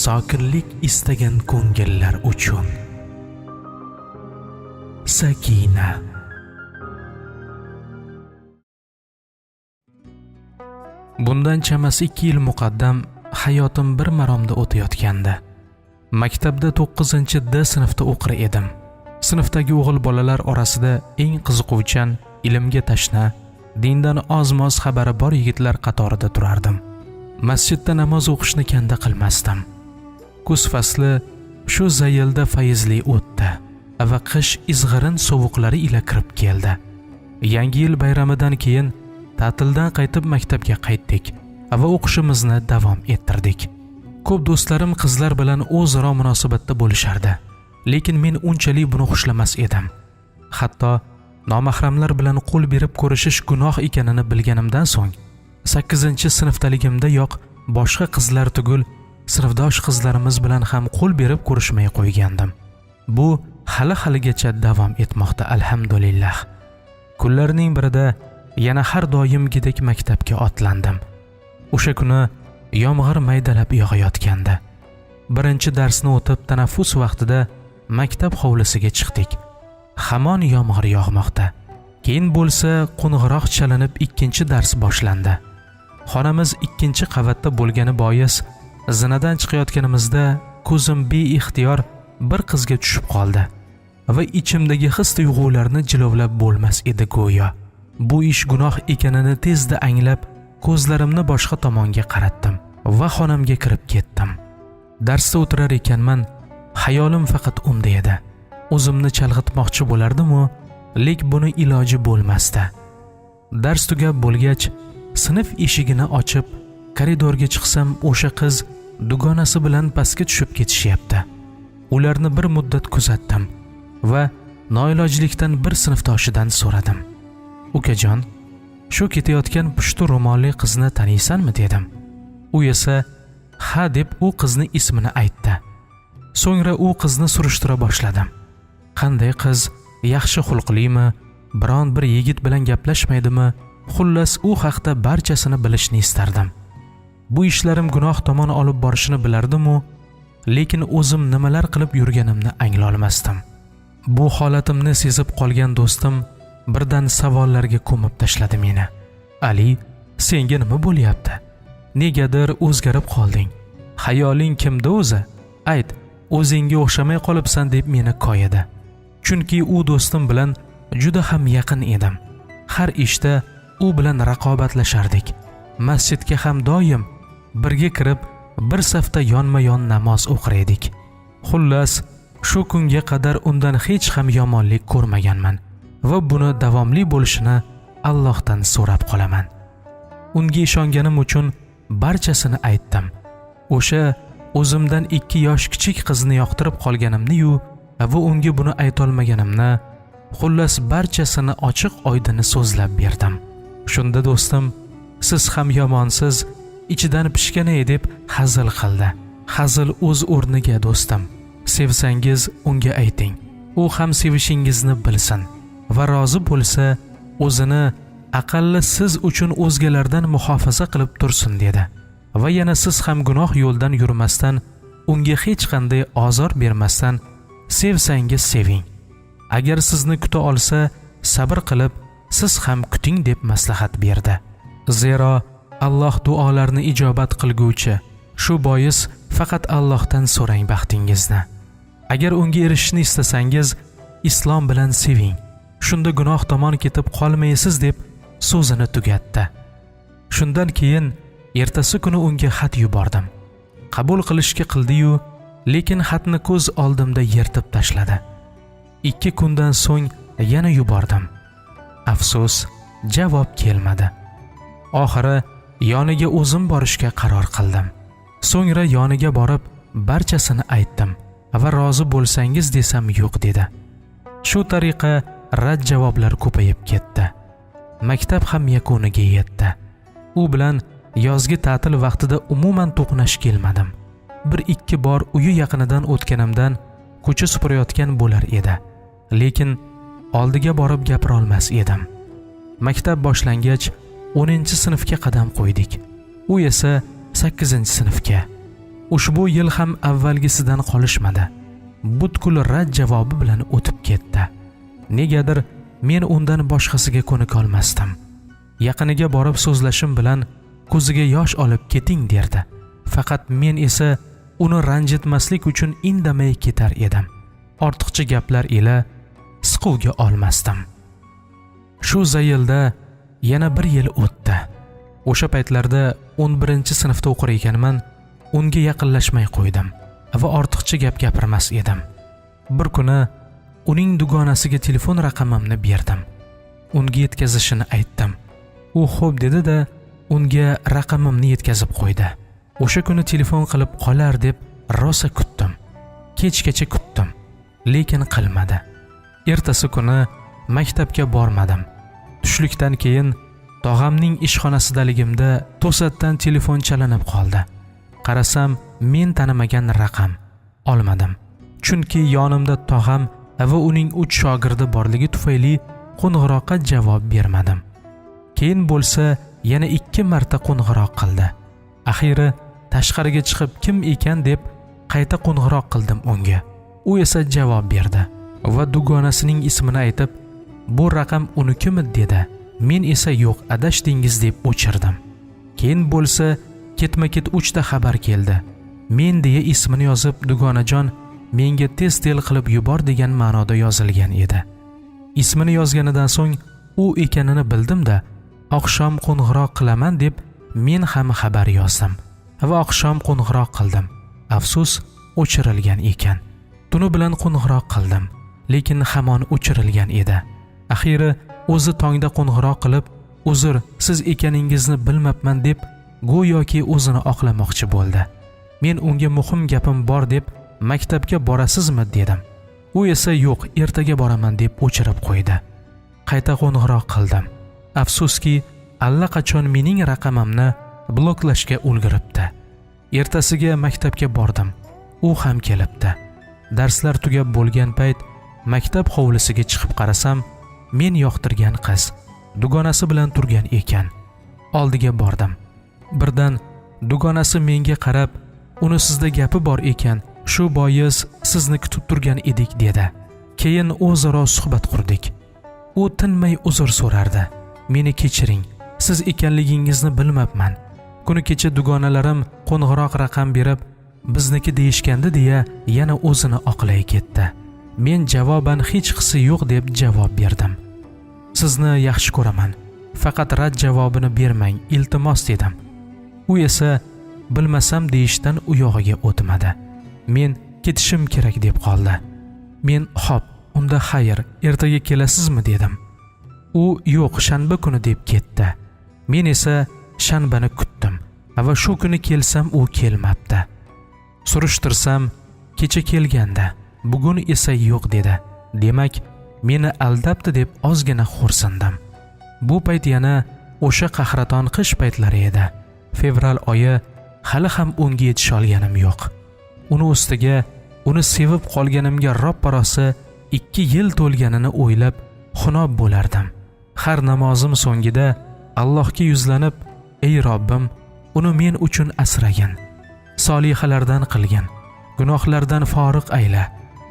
sokinlik istagan ko'ngillar uchun. Sakina. Bundan chamasi 2 yil muqaddam hayotim bir maromda o'tayotgandi. Maktabda 9-D sinfda o'qir edim. Sinfdagi o'g'il bolalar orasida eng qiziquvchan, ilmga tashna, dindan oz-moz xabari bor yigitlar qatorida turardim. Masjidda namoz o'qishni kanda qilmasdim. Kuz fasli shu zayilda fayzli o'tdi va qish izg'irin sovuqlari ila kirib keldi. Yangi yil bayramidan keyin ta'tildan qaytib maktabga qaytdik va o'qishimizni davom ettirdik. Ko'p do'stlarim qizlar bilan o'zaro munosabatda bo'lishardi, lekin men unchalik buni xushlamas edim. Hatto nomahramlar bilan qo'l berib ko'rishish gunoh ekanini bilganimdan so'ng 8-sinfdaligimda yoq boshqa qizlar tugul sinfdosh qizlarimiz bilan ham qo'l berib ko'rishmay qo'ygandim. Bu hali-haligacha davom etmoqda, alhamdulillah. Kunlarning birida yana har doimgidek maktabga otlandim. O'sha kuni yomg'ir maydalab yog'ayotgandi. Birinchi darsni o'tib tanaffus vaqtida maktab hovlisiga chiqdik. Hamon yomg'ir yog'moqda. Keyin bo'lsa qo'ng'iroq chalinib ikkinchi dars boshlandi. Xonamiz 2-qavatda bo'lgani bois zinadan chiqayotganimizda ko'zim beixtiyor bir qizga tushib qoldi va ichimdagi his-tuyg'ularni jilovlab bo'lmas edi go'yo. Bu ish gunoh ekanini tezda anglab, ko'zlarimni boshqa tomonga qaratdim va xonamga kirib ketdim. Darsda o'tirar ekanman, xayolim faqat unda edi. O'zimni chalg'itmoqchi bo'lardim-u, lek buni iloji bo'lmasdi. Dars tugab bo'lgach, sinf eshigini ochib, koridorga chiqsam, o'sha qiz dugonasi bilan pastga tushib ketishyapti. Ularni bir muddat kuzatdim va noilojlikdan bir sinfdoshidan so'radim. "Ukajon, shu ketayotgan pushti ro'molli qizni taniysanmi?" dedim. U esa "Ha" deb u qizni ismini aytdi. So'ngra u qizni surishtira boshladim. Qanday qiz, yaxshi xulqlimi, biron bir yigit bilan gaplashmaydimi? Xullas, u haqda barchasini bilishni istardim. Bu ishlarim gunoh tomon olib borishini bilardim-u, lekin o'zim nimalar qilib yurganimni angla olmasdim. Bu holatimni sezib qolgan do'stim birdan savollarga ko'mib tashladi meni. "Ali, senga nima bo'lyapti? Negadir o'zgarib qolding. Xayoling kimda o'zi? Ayt, o'zingga o'xshamay qolibsan" deb meni koyidi. Chunki u do'stim bilan juda ham yaqin edim. Har ishda u bilan raqobatlashardik. Masjidga ham doim birga kirib, bir safda yonma-yon namoz o'qir edik. Xullas, shu kunga qadar undan hech ham yomonlik ko'rmaganman va buni davomli bo'lishini Allohdan so'rab qolaman. Unga ishonganim uchun barchasini aytdim. O'sha o'zimdan 2 yosh kichik qizni yoqtirib qolganimni-yu va unga buni ayta olmaganimni, xullas barchasini ochiq-oydin so'zlab berdim. Shunda do'stim, "Siz ham yomonsiz, ichidan pishgan deb hazil qildi. Hazil o'z o'rniga do'stim. Sevsangiz unga ayting. U ham sevishingizni bilsin va rozi bo'lsa, o'zini aqalli siz uchun o'zgalardan muhofaza qilib tursin" dedi. Va yana siz ham gunoh yo'ldan yurmasdan, unga hech qanday ozor bermasdan sevsangiz seving. Agar sizni kuta olsa, sabr qilib siz ham kuting deb maslahat berdi. Zero Alloh duolarni ijobat qilguvchi. Shu bois faqat Allohdan so'rang baxtingizni. Agar unga erishishni istasangiz, islom bilan seving. Shunda gunoh tomon ketib qolmaysiz deb so'zini tugatdi. Shundan keyin ertasi kuni unga xat yubordim. Qabul qilishga qildi-yu, lekin xatni ko'z oldimda yirtib tashladi. 2 kundan so'ng yana yubordim. Afsus, javob kelmadi. Oxiri yoniga o'zim borishga qaror qildim. So'ngra yoniga borib barchasini aytdim va rozi bo'lsangiz desam yo'q dedi. Shu tariqa rad javoblar ko'payib ketdi. Maktab ham yakuniga yetdi. U bilan yozgi ta'til vaqtida umuman to'qnash kelmadim. 1-2 bor uyi yaqinidan o'tganimdan ko'cha supurayotgan bo'lar edi. Lekin oldiga borib gapira olmas edim. Maktab boshlangach 10-sinfga qadam qo'ydik. U esa 8-sinfga. Ushbu yil ham avvalgisidan qolishmadi. Butkul rad javobi bilan o'tib ketdi. Negadir men undan boshqasiga ko'nika olmasdim. Yaqiniga borib so'zlashim bilan ko'ziga yosh olib keting derdi. Faqat men esa uni ranjitmaslik uchun indamay ketar edim. Ortiqcha gaplar ila siquvga olmasdim. Shu zayilda yana bir yil o'tdi. O'sha paytlarda 11-sinfda o'qir ekanman, unga yaqinlashmay qo'ydim va ortiqcha gap gapirmas edim. Bir kuni uning dugonasiga telefon raqamimni berdim. Unga yetkazishini aytdim. U xo'p dedi-da, unga raqamimni yetkazib qo'ydi. O'sha kuni telefon qilib qolar deb rosa kutdim. Kechgacha kutdim, lekin qilmadi. Ertasi kuni maktabga bormadim. Tushlikdan keyin tog'amning ishxonasidaligimda to'satdan telefon chalinib qoldi. Qarasam, men tanimagan raqam. Olmadim. Chunki yonimda tog'am va uning 3 shogirdi borligi tufayli qo'ng'iroqqa javob bermadim. Keyin bo'lsa yana 2 marta qo'ng'iroq qildi. Axiri tashqariga chiqib kim ekan deb qayta qo'ng'iroq qildim unga. U esa javob berdi va dugonasining ismini aytib, "Bu raqam unikimi?" dedi. Men esa "Yo'q, adashdingiz" deb o'chirdim. Keyin bo'lsa ketma-ket 3 ta xabar keldi. Men deya ismini yozib, dugonajon menga tez tel qilib yubor degan ma'noda yozilgan edi. Ismini yozganidan so'ng u ekanini bildim-da, oqshom qo'ng'iroq qilaman deb men ham xabar yozdim va oqshom qo'ng'iroq qildim. Afsus, o'chirilgan ekan. Tuni bilan qo'ng'iroq qildim, lekin hamon o'chirilgan edi. Axiri o'zi tongda qo'ng'iroq qilib, "Uzr, siz ekaningizni bilmabman" deb go'yoki o'zini oqlamoqchi bo'ldi. Men unga muhim gapim bor deb, "Maktabga borasizmi?" dedim. U esa "Yo'q, ertaga boraman" deb o'chirib qo'ydi. Qayta qo'ng'iroq qildim. Afsuski, allaqachon mening raqamimni bloklashga ulguribdi. Ertasiga maktabga bordim. U ham kelibdi. Darslar tugab bo'lgan payt maktab hovlisiga chiqib qarasam, men yoqtirgan qiz dugonasi bilan turgan ekan. Oldiga bordim. Birdan dugonasi menga qarab, "Uni sizda gapi bor ekan, shu bois sizni kutib turgan edik" dedi. Keyin o'zaro suhbat qurdik. U tinmay uzr so'rardi. "Meni kechiring, siz ekanligingizni bilmabman. Kuni kecha dugonalarim qo'ng'iroq raqam berib, bizniki deyishgandi" deya yana o'zini oqlay ketdi. Men javoban hech qisi yo'q deb javob berdim. "Sizni yaxshi ko'raman. Faqat rad javobini bermang, iltimos" dedim. U esa bilmasam deyishdan u yog'iga o'tmadi. Men ketishim kerak deb qoldi. Men "Xo'p, unda xayr, ertaga kelasizmi?" dedim. U "Yo'q, shanba kuni" deb ketdi. Men esa shanbani kutdim va shu kuni kelsam u kelmabdi. Surishtirsam, kecha kelganda, bugun esa "Yo'q" dedi. Demak, meni aldabdi deb ozgina xo'rsindim. Bu payt yana o'sha qahraton qish paytlari edi. Fevral oyi, hali ham unga yetisha olganim yo'q. Uni ustiga uni sevib qolganimga ropparosa 2 yil to'lganini o'ylab xunob bo'lardim. Har namozim so'ngida Allohga yuzlanib, "Ey Robbim, uni men uchun asragin. Solihalardan qilgin. Gunohlardan foriq ayla.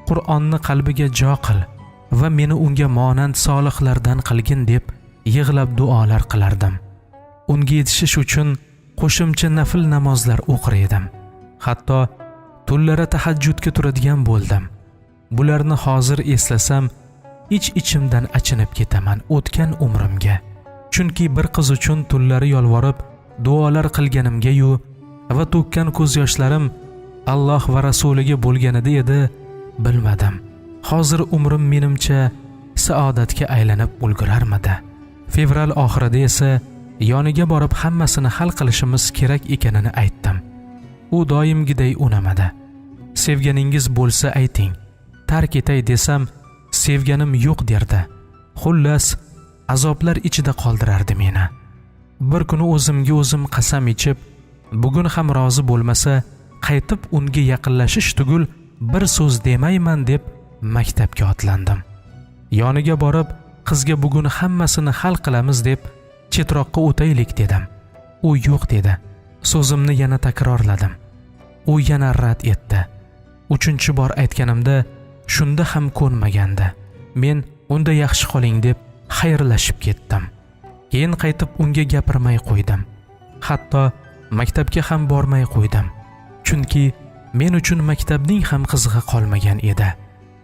Qur'onni qalbiga jo qil va meni unga monand solihlardan qilgin" deb yig'lab duolar qilardim. Unga yetishish uchun qo'shimcha nafil namozlar o'qir edim. Hatto tunlari tahajjudga turadigan bo'ldim. Bularni hozir eslasam, ich-ichimdan achinib ketaman o'tgan umrimga. Chunki bir qiz uchun tunlari yolvorib duolar qilganimga-yu va to'kkan ko'z yoshlarim Alloh va rasuliga bo'lganida edi, bilmadim. Hozir umrim menimcha saodatga aylanib ulgurarmidi. Fevral oxirida esa yoniga borib hammasini hal qilishimiz kerak ekanini aytdim. U doimgiday unamadi. "Sevganingiz bo'lsa ayting. Tark etay desam, sevganim yo'q" derdi. Xullas, azoblar ichida qoldirardi meni. Bir kuni o'zimga o'zim qasam ichib, bugun ham rozi bo'lmasa, qaytib unga yaqinlashish tugul bir so'z demayman deb maktabga otlandim. Yoniga borib, qizga "Bugun hammasini hal qilamiz" deb chetroqqa o'taylik dedim. U "Yo'q" dedi. So'zimni yana takrorladim. u yana rad etdi. 3-bor aytganimda shunda ham ko'nmagandi. Men unda yaxshi qoling deb xayrlashib ketdim. Keyin qaytib unga gapirmay qo'ydim. Hatto maktabga ham bormay qo'ydim. Chunki men uchun maktabning ham qizig'i qolmagan edi.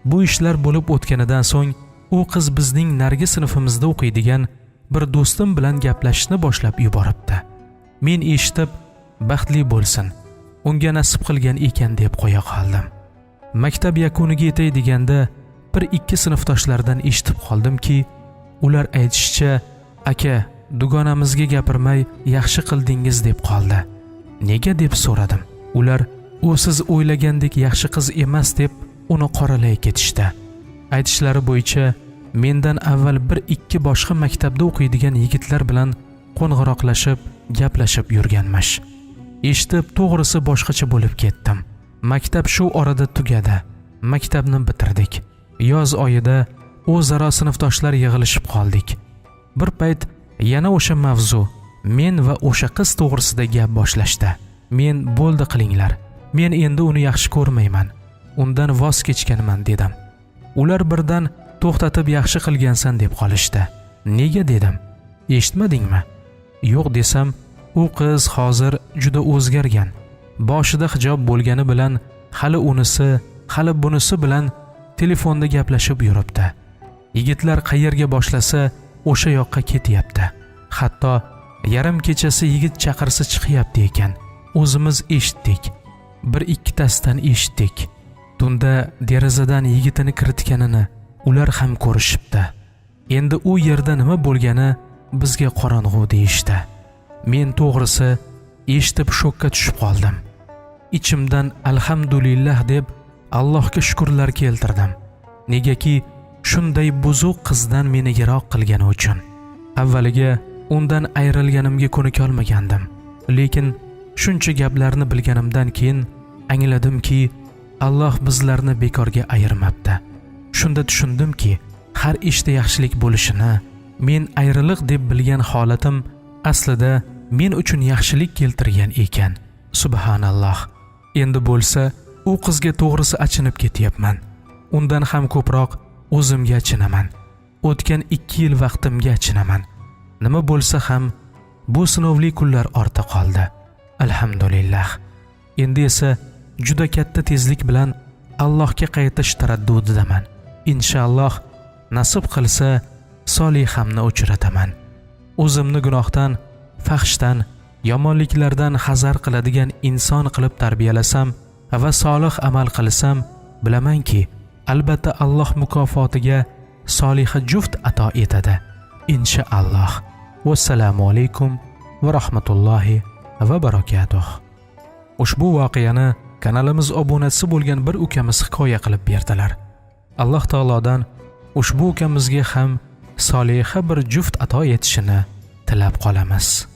Bu ishlar bo'lib o'tganidan so'ng u qiz bizning narigi sinfimizda o'qiydigan bir do'stim bilan gaplashishni boshlab yuboribdi. Men eshitib, baxtli bo'lsin, unga nasib qilgan ekan deb qo'ya qoldim. Maktab yakuniga yetay deganda 1-2 sinfdoshlardan eshitib qoldimki, ular aytishicha, aka, dugonamizga gapirmay yaxshi qildingiz deb qoldi. Nega deb so'radim. Ular u siz o'ylagandek yaxshi qiz emas deb uni qoralay ketishdi. Aytishlari bo'yicha mendan avval 1-2 boshqa maktabda o'qiydigan yigitlar bilan qo'ng'iroqlashib, gaplashib yurganmish. Eshitib, to'g'risi boshqacha bo'lib ketdim. Maktab shu orada tugadi. Maktabni bitirdik. Yoz oyida o'zaro sinfdoshlar yig'ilishib qoldik. Bir payt yana o'sha mavzu, men va o'sha qiz to'g'risida gap boshlashdi. Men bo'ldi qilinglar. Men endi uni yaxshi ko'rmayman. Undan voz kechganman dedim. Ular birdan to'xtatib yaxshi qilgansan deb qolishdi. Nega dedim? Eshitmadingmi? Yo'q desam, u qiz hozir juda o'zgargan. Boshida hijob bo'lgani bilan hali unisi, hali bunisi bilan telefonda gaplashib yuribdi. Yigitlar qayerga boshlasa, o'sha yoqqa ketyapti. Hatto yarim kechasi yigit chaqirsa chiqyapti ekan. O'zimiz eshitdik. 1-2tasidan eshitdik. Tunda derazadan yigitini kiritganini ular ham ko'rishibdi. Endi u yerda nima bo'lgani bizga qorong'u deyishdi. Men to'g'risi eshitib shokka tushib qoldim. Ichimdan alhamdulillah deb Allohga shukrlar keltirdim. Negaki shunday buzuq qizdan meni yiroq qilgani uchun. Avvaliga undan ayrilganimga ko'nika olmagandim. Lekin shuncha gaplarni bilganimdan keyin angladimki, Alloh bizlarni bekorga ayirmabdi. Shunda tushundimki, har ishda yaxshilik bo'lishini, men ayriliq deb bilgan holatim aslida men uchun yaxshilik keltirgan ekan. Subhanalloh. Endi bo'lsa, u qizga to'g'risi achinib ketyapman. Undan ham ko'proq o'zimga achinaman. O'tgan 2 yil vaqtimga achinaman. Nima bo'lsa ham bu sinovli kunlar ortda qoldi. Alhamdulillah. Endi esa juda katta tezlik bilan Allohga qaytish taraddudidaman. Inshaalloh nasib qilsa solihamni uchrataman. O'zimni gunohdan, fahshdan, yomonliklardan hazar qiladigan inson qilib tarbiyalasam va solih amal qilsam, bilamanki, albatta Alloh mukofotiga soliha juft ato etadi. Inshaalloh. Vassalomu alaykum va rahmatullohi va barakatuh. Ushbu voqeani kanalimiz obunachisi bo'lgan bir ukamiz hikoya qilib berdilar. Alloh taolodan ushbu ukamizga ham soliha bir juft ato etishini tilab qolamiz.